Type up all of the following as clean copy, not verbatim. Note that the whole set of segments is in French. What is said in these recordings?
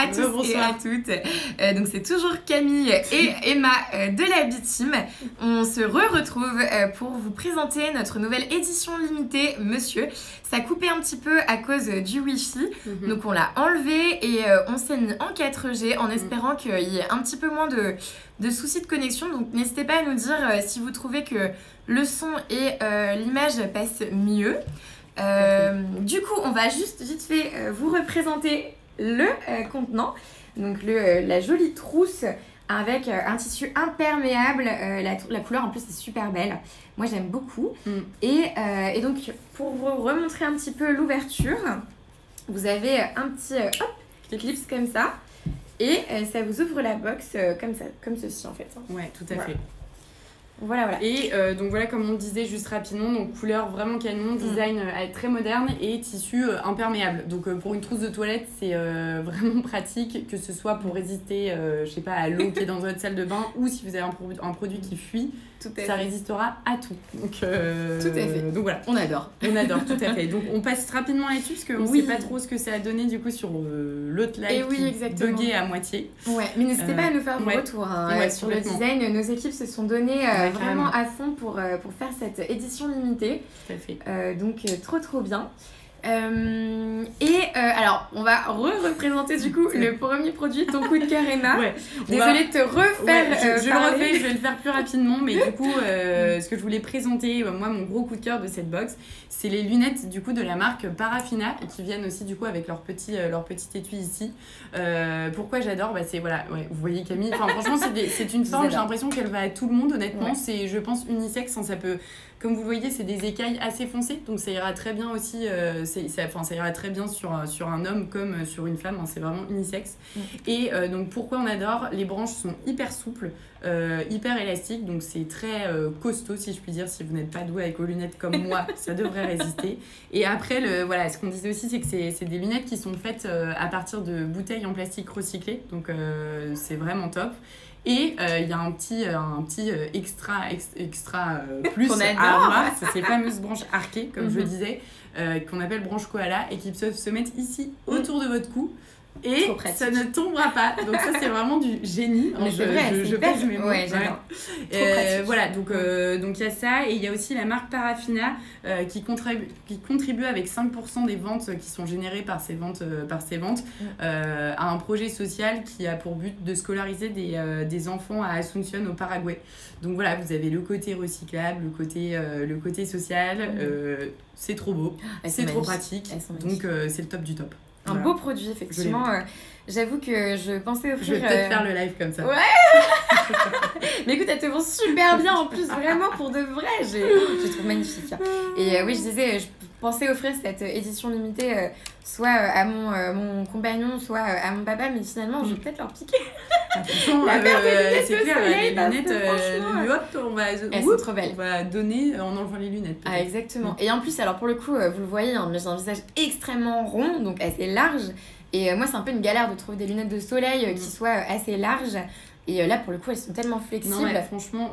à tous et à toutes. Donc c'est toujours Camille et Emma de la B-Team. On se retrouve pour vous présenter notre nouvelle édition limitée Monsieur. Ça coupait un petit peu à cause du Wi-Fi, donc on l'a enlevé et on s'est mis en 4G en espérant qu'il y ait un petit peu moins de soucis de connexion. Donc n'hésitez pas à nous dire si vous trouvez que le son et l'image passent mieux. Du coup, on va juste vite fait vous représenter le contenant. Donc la jolie trousse avec un tissu imperméable. La couleur en plus est super belle. Moi j'aime beaucoup. Et donc pour vous remontrer un petit peu l'ouverture, vous avez un petit clips comme ça. Et ça vous ouvre la box comme ça, comme ceci en fait. Ouais, tout à fait. Voilà. Et donc voilà, comme on disait juste rapidement, donc couleur vraiment canon, design très moderne et tissu imperméable. Donc pour une trousse de toilette, c'est vraiment pratique, que ce soit pour résister, je sais pas, à l'eau qui est dans votre salle de bain ou si vous avez un produit qui fuit, ça résistera à tout. Donc, tout à fait. Donc voilà. On adore, tout à fait. Donc on passe rapidement là-dessus parce qu'on ne sait pas trop ce que ça a donné du coup sur l'autre live qui buguait à moitié. Ouais, mais n'hésitez pas à nous faire vos retours sur le design. Nos équipes se sont données vraiment à fond pour faire cette édition limitée. Tout à fait. Donc trop bien. Alors on va représenter du coup le premier produit, ton coup de cœur Emma. Désolée de te refaire je le refais, je vais le faire plus rapidement, mais du coup ce que je voulais présenter, moi mon gros coup de cœur de cette box, c'est les lunettes du coup de la marque Parafina qui viennent aussi du coup avec leur petit étui ici. Pourquoi j'adore, c'est vous voyez Camille, franchement c'est une forme, j'ai l'impression qu'elle va à tout le monde honnêtement, c'est je pense unisexe, ça peut, comme vous voyez c'est des écailles assez foncées, donc ça ira très bien aussi, ça ira très bien sur un homme comme sur une femme, c'est vraiment unisexe. Et donc pourquoi on adore, les branches sont hyper souples, hyper élastiques, donc c'est très costaud si je puis dire. Si vous n'êtes pas doué avec vos lunettes comme moi, ça devrait résister. Et après ce qu'on disait aussi, c'est que c'est des lunettes qui sont faites à partir de bouteilles en plastique recyclées, donc c'est vraiment top. Et il y a un petit extra plus à avoir, c'est ces fameuses branches arquées, comme je disais, qu'on appelle branches koala et qui peuvent se mettre ici autour de votre cou. Et ça ne tombera pas. Donc ça c'est vraiment du génie. Je pèse mes mots. Ouais, j'adore. Voilà, donc il y a ça et il y a aussi la marque Parafina qui contribue avec 5% des ventes qui sont générées par ces ventes à un projet social qui a pour but de scolariser des enfants à Asunción au Paraguay. Donc voilà, vous avez le côté recyclable, le côté social, c'est trop beau, c'est trop pratique, donc c'est le top du top. Un beau produit, effectivement. J'avoue que je pensais offrir... Je vais peut-être faire le live comme ça. Ouais. Mais écoute, elle te vend super bien en plus, vraiment pour de vrai. Je trouve magnifique. Et oui, je disais, je pensais offrir cette édition limitée soit à mon compagnon, soit à mon papa, mais finalement, je vais peut-être leur piquer. La paire de lunettes c'est clair, les lunettes, elles sont trop belles. On va donner en enlevant les lunettes. Ah, exactement. Et en plus, alors pour le coup, vous le voyez, mais j'ai un visage extrêmement rond, donc assez large. Et moi, c'est un peu une galère de trouver des lunettes de soleil qui soient assez larges. Et là, pour le coup, elles sont tellement flexibles. Non, franchement,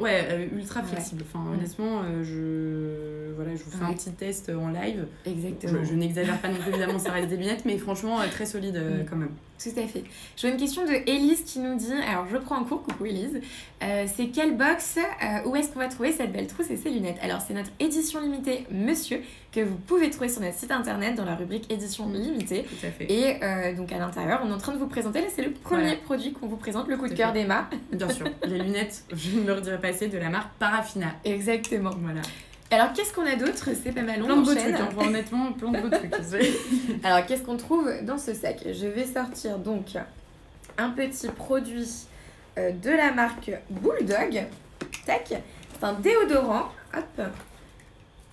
ultra flexibles. Enfin, honnêtement, je vous fais un petit test en live. Exactement. Je n'exagère pas non plus, évidemment, ça reste des lunettes, mais franchement, très solide quand même. Tout à fait. Je vois une question de Élise qui nous dit, alors je prends un cours, coucou Élise, c'est quelle box, où est-ce qu'on va trouver cette belle trousse et ces lunettes? Alors c'est notre édition limitée Monsieur, que vous pouvez trouver sur notre site internet dans la rubrique édition limitée. Tout à fait. Et donc à l'intérieur, on est en train de vous présenter, là c'est le premier produit qu'on vous présente, le coup de cœur d'Emma. Bien sûr, les lunettes, je ne le redirai pas assez, de la marque Parafina. Exactement. Voilà. Alors qu'est-ce qu'on a d'autre? C'est pas mal long. Plein de beaux trucs, honnêtement, plein de beaux trucs. Alors qu'est-ce qu'on trouve dans ce sac? Je vais sortir donc un petit produit de la marque Bulldog. Tac, c'est un déodorant. Hop.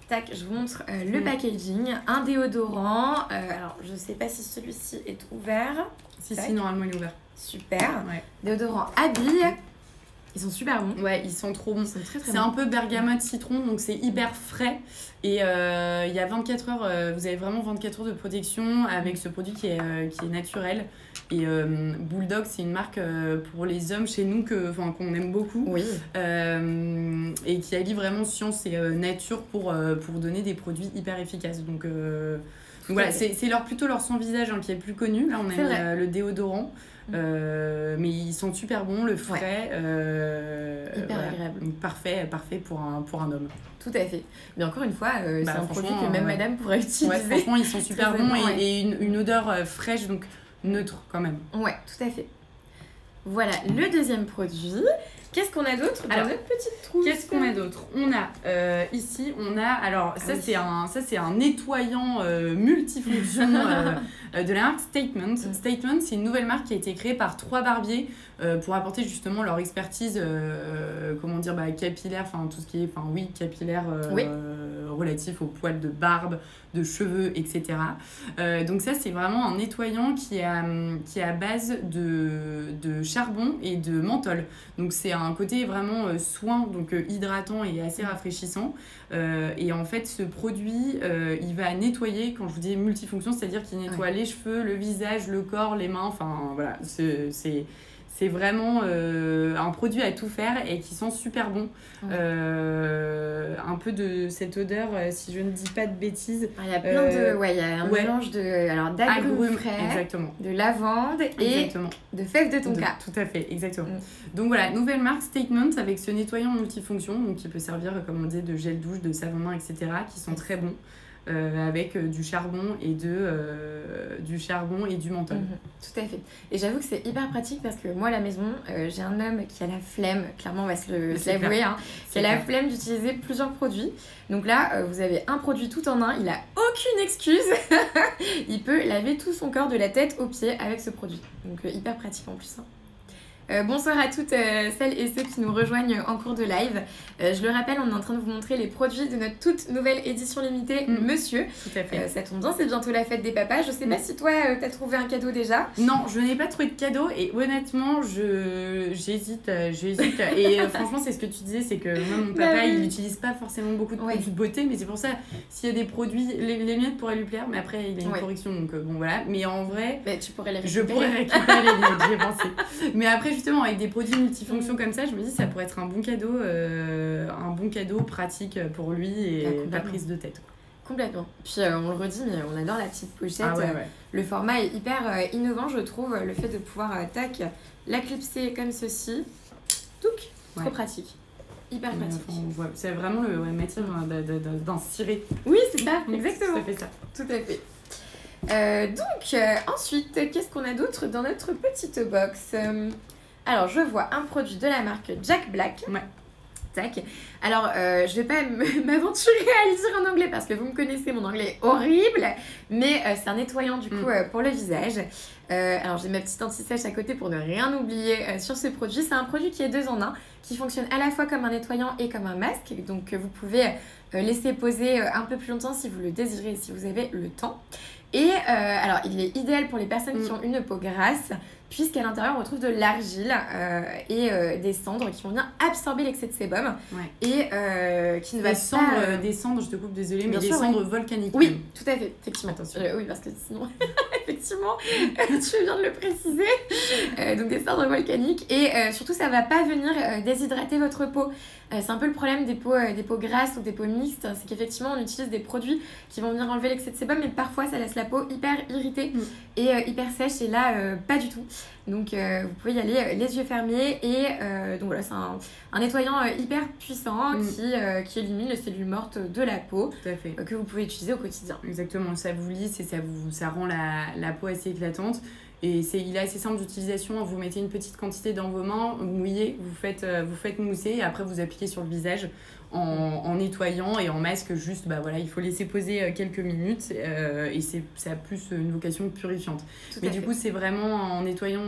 Tac, je vous montre le packaging. Un déodorant. Alors je sais pas si celui-ci est ouvert. Si, normalement il est ouvert. Super. Déodorant habille. Ils sont super bons. Ouais, ils sont trop bons. Ils sont très c'est un peu bergamote citron, donc c'est hyper frais. Et il y a 24 heures, vous avez vraiment 24 heures de protection avec ce produit qui est naturel. Et Bulldog, c'est une marque pour les hommes chez nous qu'on aime beaucoup. Oui. Et qui allie vraiment science et nature pour donner des produits hyper efficaces. Donc voilà, c'est plutôt leur son visage qui est le plus connu. Là, on a mis le déodorant. Mais ils sont super bons, le frais. Hyper agréable. Donc, parfait pour un homme. Tout à fait. Mais encore une fois, c'est un produit que même madame pourrait utiliser. Ouais, franchement, ils sont super bons et une odeur fraîche, donc neutre quand même. Ouais, tout à fait. Voilà, le deuxième produit. Qu'est-ce qu'on a d'autre dans notre petite trousse? Qu'est-ce qu'on a d'autre? On a ici, alors ça c'est un nettoyant multifonction de la marque Statement. Statement, c'est une nouvelle marque qui a été créée par 3 barbiers pour apporter justement leur expertise, capillaire, enfin tout ce qui est, capillaire relatif aux poils de barbe, de cheveux, etc. Donc ça c'est vraiment un nettoyant qui est à base de charbon et de menthol. Donc c'est un côté vraiment soin, donc hydratant et assez rafraîchissant. Et en fait, ce produit, il va nettoyer, quand je vous dis multifonction, c'est-à-dire qu'il nettoie les cheveux, le visage, le corps, les mains, enfin voilà, c'est vraiment un produit à tout faire et qui sent super bon. Un peu de cette odeur, si je ne dis pas de bêtises. Il y a plein il y a un mélange d'agrumes frais, exactement, de lavande et de fèves de tonka. Tout à fait, exactement. Donc voilà, nouvelle marque Statement avec ce nettoyant multifonction, donc qui peut servir, comme on dit, de gel douche, de savon main, etc., qui sont très bons. Avec du charbon et du menthol. Tout à fait. Et j'avoue que c'est hyper pratique parce que moi à la maison, j'ai un homme qui a la flemme, clairement on va se l'avouer, qui a la flemme d'utiliser plusieurs produits. Donc là, vous avez un produit tout en un, il a aucune excuse. Il peut laver tout son corps de la tête aux pieds avec ce produit. Donc hyper pratique en plus. Bonsoir à toutes celles et ceux qui nous rejoignent en cours de live. Je le rappelle, on est en train de vous montrer les produits de notre toute nouvelle édition limitée Monsieur. Tout à fait. Ça tombe bien, c'est bientôt la fête des papas. Je sais pas si toi, t'as trouvé un cadeau déjà. Non, je n'ai pas trouvé de cadeau et honnêtement, j'hésite. Et franchement, c'est ce que tu disais, c'est que moi, mon papa, il n'utilise pas forcément beaucoup de produits de beauté, mais c'est pour ça, s'il y a des produits, les miettes pourraient lui plaire, mais après, il a une correction, donc bon voilà. Mais en vrai, tu pourrais les récupérer. Je pourrais récupérer les miettes, j'y ai pensé. Mais après, justement, avec des produits multifonctions comme ça, je me dis ça pourrait être un bon cadeau pratique pour lui et pas prise de tête. Complètement. Puis on le redit, mais on adore la petite pochette. Le format est hyper innovant, je trouve. Le fait de pouvoir la clipser comme ceci. Trop pratique. Hyper pratique. C'est vraiment le matière d'un ciré. Oui, c'est ça, exactement. Ça fait ça. Tout à fait. Ensuite, qu'est-ce qu'on a d'autre dans notre petite box? Alors, je vois un produit de la marque Jack Black. Tac. Alors, je vais pas m'aventurer à le dire en anglais parce que vous me connaissez, mon anglais est horrible. Mais c'est un nettoyant du coup pour le visage. Alors, j'ai ma petite anti-sèche à côté pour ne rien oublier sur ce produit. C'est un produit qui est 2 en 1, qui fonctionne à la fois comme un nettoyant et comme un masque. Donc, vous pouvez laisser poser un peu plus longtemps si vous le désirez, si vous avez le temps. Et alors, il est idéal pour les personnes qui ont une peau grasse, puisqu'à l'intérieur, on retrouve de l'argile et des cendres qui vont venir absorber l'excès de sébum et qui ne va pas... Des cendres, je te coupe, désolée, mais des cendres volcaniques. Oui, même. Tout à fait, effectivement. Attention. Oui, parce que sinon, effectivement, tu viens de le préciser. Donc des cendres volcaniques et surtout, ça ne va pas venir déshydrater votre peau. C'est un peu le problème des peaux grasses ou des peaux mixtes, c'est qu'effectivement on utilise des produits qui vont venir enlever l'excès de sébum, mais parfois ça laisse la peau hyper irritée et hyper sèche, et là pas du tout. Donc vous pouvez y aller les yeux fermés et donc voilà, c'est un nettoyant hyper puissant qui élimine les cellules mortes de la peau. Tout à fait. Que vous pouvez utiliser au quotidien. Exactement, ça vous lisse et ça rend la peau assez éclatante. Et il est assez simple d'utilisation, vous mettez une petite quantité dans vos mains, vous mouillez, vous faites mousser et après vous appliquez sur le visage en nettoyant et en masque juste, il faut laisser poser quelques minutes et ça a plus une vocation purifiante. Mais du coup c'est vraiment en nettoyant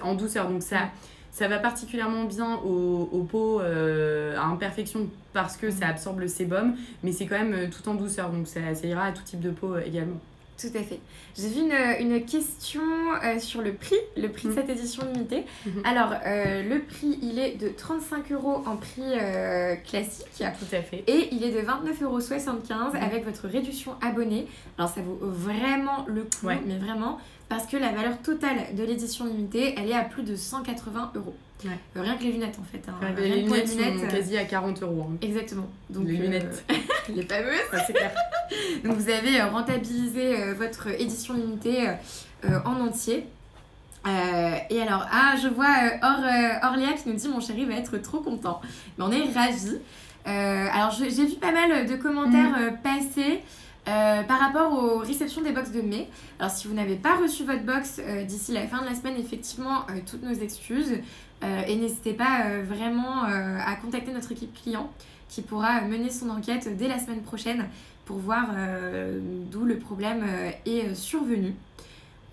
en douceur, donc ça va particulièrement bien aux peaux à imperfection parce que ça absorbe le sébum, mais c'est quand même tout en douceur, donc ça ira à tout type de peau également. Tout à fait. J'ai vu une question sur le prix de cette édition limitée. Alors, le prix, il est de 35 € en prix classique. Tout à fait. Et il est de 29,75 € avec votre réduction abonnée. Alors, ça vaut vraiment le coup, mais vraiment, parce que la valeur totale de l'édition limitée, elle est à plus de 180 €. Rien que les lunettes, en fait. Les lunettes sont quasi à 40 €. Exactement. Donc, les lunettes. Les fameuses. C'est clair. Donc vous avez rentabilisé votre édition limitée en entier. Et alors, je vois Orléa qui nous dit mon chéri va être trop content. Mais on est ravis. Alors j'ai vu pas mal de commentaires passer par rapport aux réceptions des box de mai. Alors si vous n'avez pas reçu votre box d'ici la fin de la semaine, effectivement, toutes nos excuses. Et n'hésitez pas vraiment à contacter notre équipe client qui pourra mener son enquête dès la semaine prochaine pour voir d'où le problème est survenu.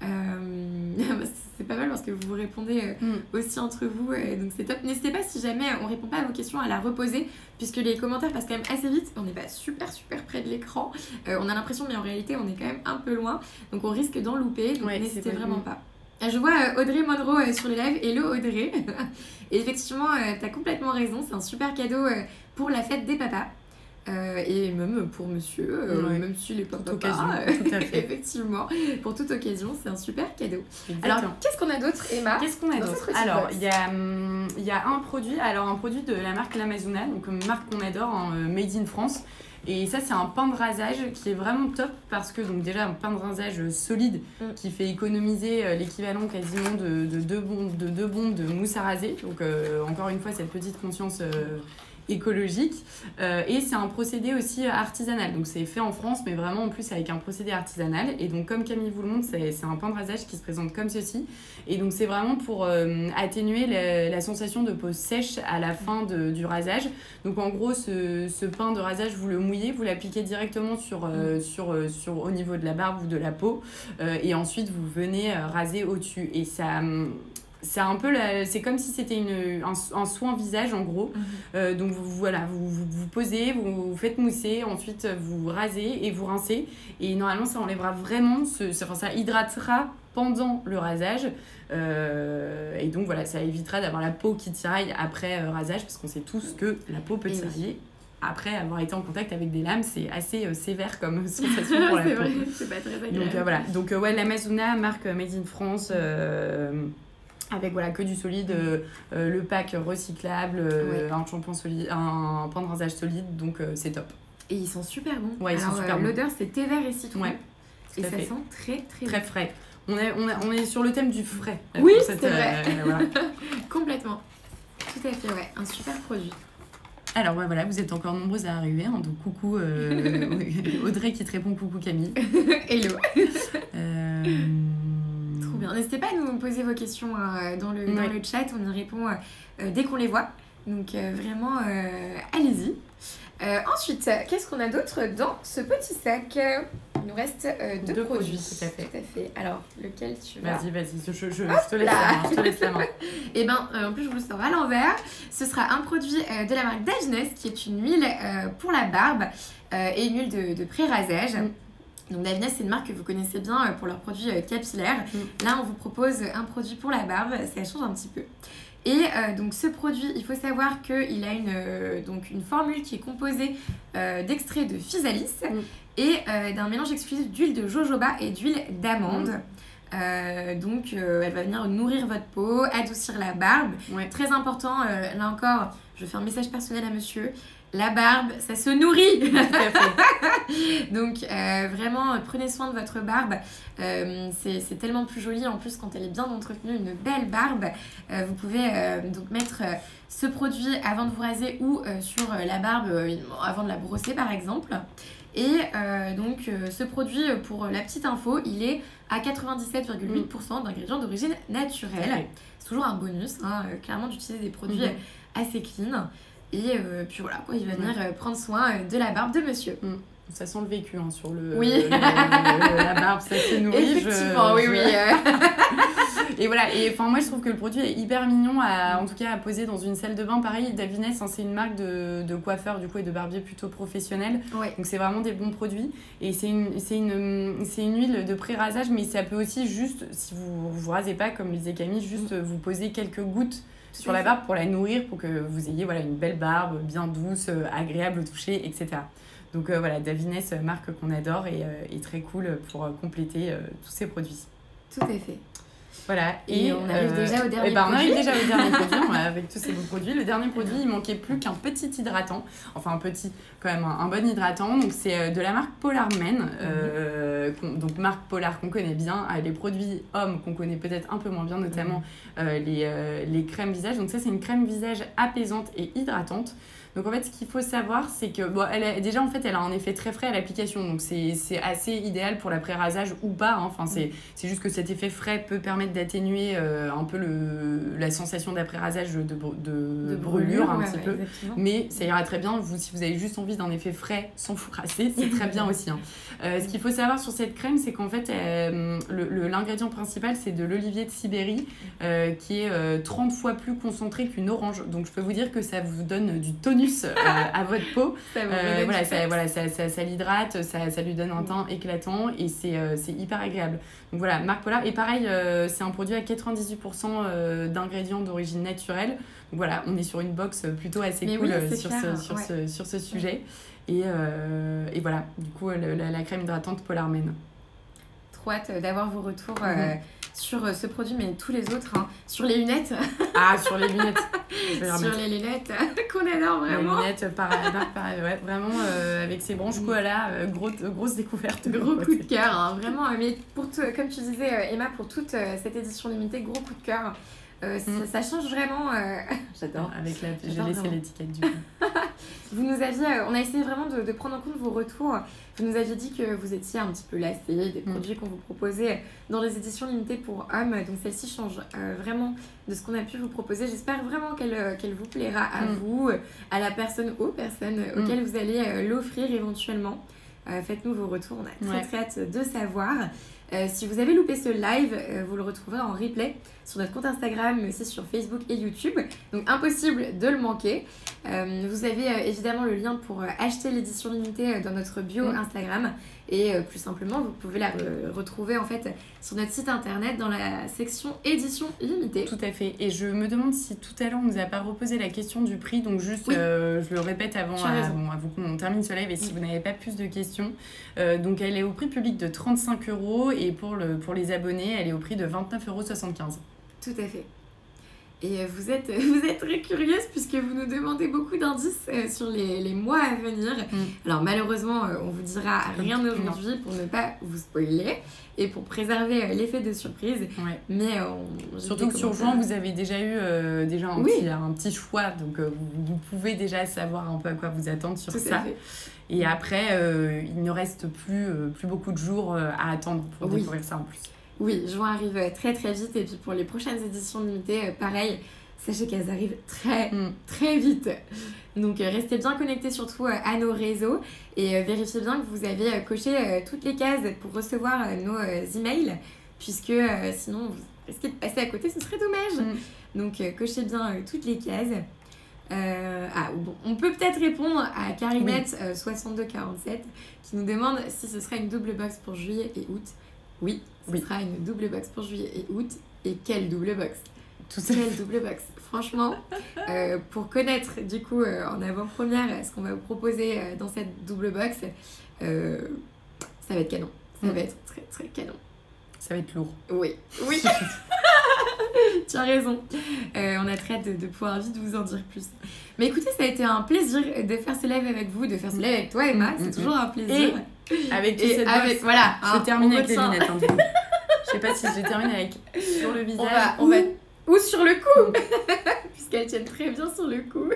C'est pas mal parce que vous vous répondez aussi entre vous, donc c'est top. N'hésitez pas, si jamais on répond pas à vos questions, à la reposer, puisque les commentaires passent quand même assez vite. On n'est pas super près de l'écran, on a l'impression, mais en réalité on est quand même un peu loin, donc on risque d'en louper, donc n'hésitez vraiment pas. Je vois Audrey Monroe sur le live. Hello Audrey. Et effectivement, t'as complètement raison, c'est un super cadeau pour la fête des papas. Et même pour monsieur, même s'il est pas papa, tout à fait. effectivement, pour toute occasion, c'est un super cadeau. Exactement. Alors, qu'est-ce qu'on a d'autre, Emma? Qu'est-ce qu'on a d'autre? Alors, il y a un produit de la marque L'Amazona, donc une marque qu'on adore, Made in France. Et ça, c'est un pain de rasage qui est vraiment top parce que, donc déjà, un pain de rasage solide qui fait économiser l'équivalent quasiment de deux bombes de mousse à raser. Donc, encore une fois, cette petite conscience écologique. Et c'est un procédé aussi artisanal. Donc, c'est fait en France, mais vraiment en plus avec un procédé artisanal. Et donc, comme Camille vous le montre, c'est un pain de rasage qui se présente comme ceci. Et donc, c'est vraiment pour atténuer la sensation de peau sèche à la fin du rasage. Donc, en gros, ce pain de rasage, vous le mouillez, vous l'appliquez directement au niveau de la barbe ou de la peau. Et ensuite, vous venez raser au-dessus. Et ça... C'est un peu c'est comme si c'était un soin visage en gros. Donc vous posez, vous faites mousser, ensuite vous rasez et vous rincez. Et normalement ça enlèvera vraiment, ça hydratera pendant le rasage. Et donc voilà, ça évitera d'avoir la peau qui tiraille après rasage, parce qu'on sait tous que la peau peut tirailler. Après avoir été en contact avec des lames, c'est assez sévère comme sensation pour la peau. C'est vrai, c'est pas très agréable. Donc voilà, donc l'Amazona, marque Made in France, avec que du solide, le pack recyclable, un shampoing solide, un pain de rasage solide, donc c'est top. Et ils sont super bons. Ouais, ils sont super bons. L'odeur, c'est thé vert et citron. Ouais, et ça sent très frais. On est sur le thème du frais. Oui, c'est vrai. Voilà. Complètement. Tout à fait, ouais. Un super produit. Alors voilà, vous êtes encore nombreuses à arriver. Hein, donc coucou Audrey qui te répond, coucou Camille. Hello. Trop bien. N'hésitez pas à nous poser vos questions dans le chat. On y répond dès qu'on les voit. Donc vraiment, allez-y. Ensuite, qu'est-ce qu'on a d'autre dans ce petit sac? Il nous reste deux produits. Tout à fait. Alors, lequel tu vas? Vas-y, je te laisse la main. Et en plus, je vous le sors à l'envers. Ce sera un produit de la marque Davines, qui est une huile pour la barbe et une huile de pré-rasage. Donc Davines, c'est une marque que vous connaissez bien pour leurs produits capillaires. Là, on vous propose un produit pour la barbe, ça change un petit peu. Et donc ce produit, il faut savoir qu'il a une formule qui est composée d'extrait de physalis et d'un mélange exclusif d'huile de jojoba et d'huile d'amande. Donc elle va venir nourrir votre peau, adoucir la barbe. Très important, là encore, je fais un message personnel à monsieur. La barbe, ça se nourrit. Donc vraiment, prenez soin de votre barbe. C'est tellement plus joli en plus quand elle est bien entretenue, une belle barbe. Vous pouvez donc mettre ce produit avant de vous raser ou sur la barbe avant de la brosser par exemple. Et donc ce produit, pour la petite info, il est à 97,8% d'ingrédients d'origine naturelle. C'est toujours un bonus, clairement, d'utiliser des produits assez clean. Et puis voilà, il va venir prendre soin de la barbe de monsieur. Ça sent le vécu sur la barbe, ça se nourrit. Effectivement, oui. Et voilà, et moi je trouve que le produit est hyper mignon, en tout cas à poser dans une salle de bain. Pareil, Davines, c'est une marque de coiffeurs du coup, et de barbiers plutôt professionnels. Donc c'est vraiment des bons produits. Et c'est une huile de pré-rasage, mais ça peut aussi juste, si vous rasez pas, comme le disait Camille, juste vous poser quelques gouttes sur la barbe pour la nourrir, pour que vous ayez une belle barbe bien douce, agréable au toucher, etc. Donc Davines, marque qu'on adore et très cool pour compléter tous ces produits. Tout à fait. Voilà. Et on arrive déjà au dernier on arrive déjà au dernier produit, avec tous ces beaux produits. Le dernier produit, il manquait plus qu'un petit hydratant. Enfin, un petit, quand même, un bon hydratant. Donc, c'est de la marque Polar Men. Donc, marque Polar qu'on connaît bien. Les produits hommes qu'on connaît peut-être un peu moins bien, notamment les crèmes visage. Donc, ça, c'est une crème visage apaisante et hydratante. Donc en fait, ce qu'il faut savoir, c'est que elle a un effet très frais à l'application, donc c'est assez idéal pour l'après-rasage ou pas. Hein. Enfin, c'est juste que cet effet frais peut permettre d'atténuer un peu la sensation d'après-rasage de brûlure un petit peu. Exactement. Mais ça ira très bien. Si vous avez juste envie d'un effet frais sans vous rasser, c'est très bien aussi. Hein. Ce qu'il faut savoir sur cette crème, c'est qu'en fait, l'ingrédient principal, c'est de l'olivier de Sibérie, qui est 30 fois plus concentré qu'une orange. Donc je peux vous dire que ça vous donne du tonus à votre peau. Ça l'hydrate, ça lui donne un teint éclatant et c'est hyper agréable. Donc voilà, marque Polar. Et pareil, c'est un produit à 98% d'ingrédients d'origine naturelle. Donc voilà, on est sur une box plutôt assez cool sur ce sujet. Et voilà, du coup, la crème hydratante Polar Men. Trop hâte d'avoir vos retours sur ce produit, mais tous les autres, hein. Sur les lunettes. Ah, sur les lunettes. Sur les lunettes qu'on adore vraiment. Les lunettes, pareil, ouais, vraiment avec ses branches koala, grosse découverte. Gros coup de cœur, hein, vraiment. Mais comme tu disais, Emma, pour toute cette édition limitée, gros coup de cœur. Ça change vraiment. J'adore. J'ai laissé l'étiquette du coup. Vous nous aviez, on a essayé vraiment de prendre en compte vos retours. Vous nous aviez dit que vous étiez un petit peu lassés des produits qu'on vous proposait dans les éditions limitées pour hommes. Donc celle-ci change vraiment de ce qu'on a pu vous proposer. J'espère vraiment qu'elle vous plaira à vous, à la personne, aux personnes auxquelles vous allez l'offrir éventuellement. Faites-nous vos retours, on a très hâte de savoir. Si vous avez loupé ce live, vous le retrouverez en replay sur notre compte Instagram, mais aussi sur Facebook et YouTube. Donc impossible de le manquer. Vous avez évidemment le lien pour acheter l'édition limitée dans notre bio Instagram. Et plus simplement, vous pouvez la retrouver en fait sur notre site internet dans la section édition limitée. Tout à fait. Et je me demande si tout à l'heure on nous a pas reposé la question du prix. Donc juste, je le répète avant qu'on termine ce live et si vous n'avez pas plus de questions. Donc elle est au prix public de 35 € et pour les abonnés, elle est au prix de 29,75 €. Tout à fait. Et vous êtes très curieuse puisque vous nous demandez beaucoup d'indices sur les mois à venir. Alors malheureusement, on vous dira rien aujourd'hui pour ne pas vous spoiler et pour préserver l'effet de surprise. Ouais. Mais surtout que sur juin, vous avez déjà eu un petit choix, donc vous pouvez déjà savoir un peu à quoi vous attendre sur ça. Et après, il ne reste plus beaucoup de jours à attendre pour découvrir ça en plus. Oui, juin arrive très très vite et puis pour les prochaines éditions limitées, pareil, sachez qu'elles arrivent très très vite. Donc restez bien connectés surtout à nos réseaux et vérifiez bien que vous avez coché toutes les cases pour recevoir nos emails puisque sinon vous risquez de passer à côté, ce serait dommage. Donc cochez bien toutes les cases. On peut peut-être répondre à Carinette 6247 qui nous demande si ce sera une double box pour juillet et août. Oui, ce sera une double box pour juillet et août. Et quelle double box? Quelle double box? Franchement, pour connaître du coup en avant-première ce qu'on va vous proposer dans cette double box, ça va être canon. Ça va être très très canon. Ça va être lourd. Oui. Tu as raison. On a très hâte de pouvoir vite vous en dire plus. Mais écoutez, ça a été un plaisir de faire ce live avec vous, de faire ce live avec toi, Emma. C'est toujours un plaisir. Et avec cette box, voilà. Je termine avec les lunettes. Hein, je sais pas si je termine avec sur le visage. Ou sur le cou. Puisqu'elles tiennent très bien sur le cou.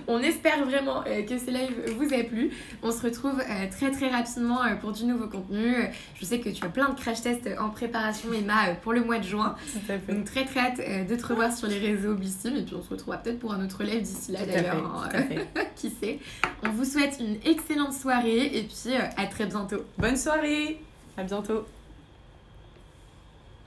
On espère vraiment que ce live vous a plu. On se retrouve très très rapidement pour du nouveau contenu. Je sais que tu as plein de crash tests en préparation, Emma, pour le mois de juin. Donc très très hâte de te revoir sur les réseaux Blissim. Et puis on se retrouvera peut-être pour un autre live d'ici là d'ailleurs. Qui sait. On vous souhaite une excellente soirée et puis à très bientôt. Bonne soirée. À bientôt.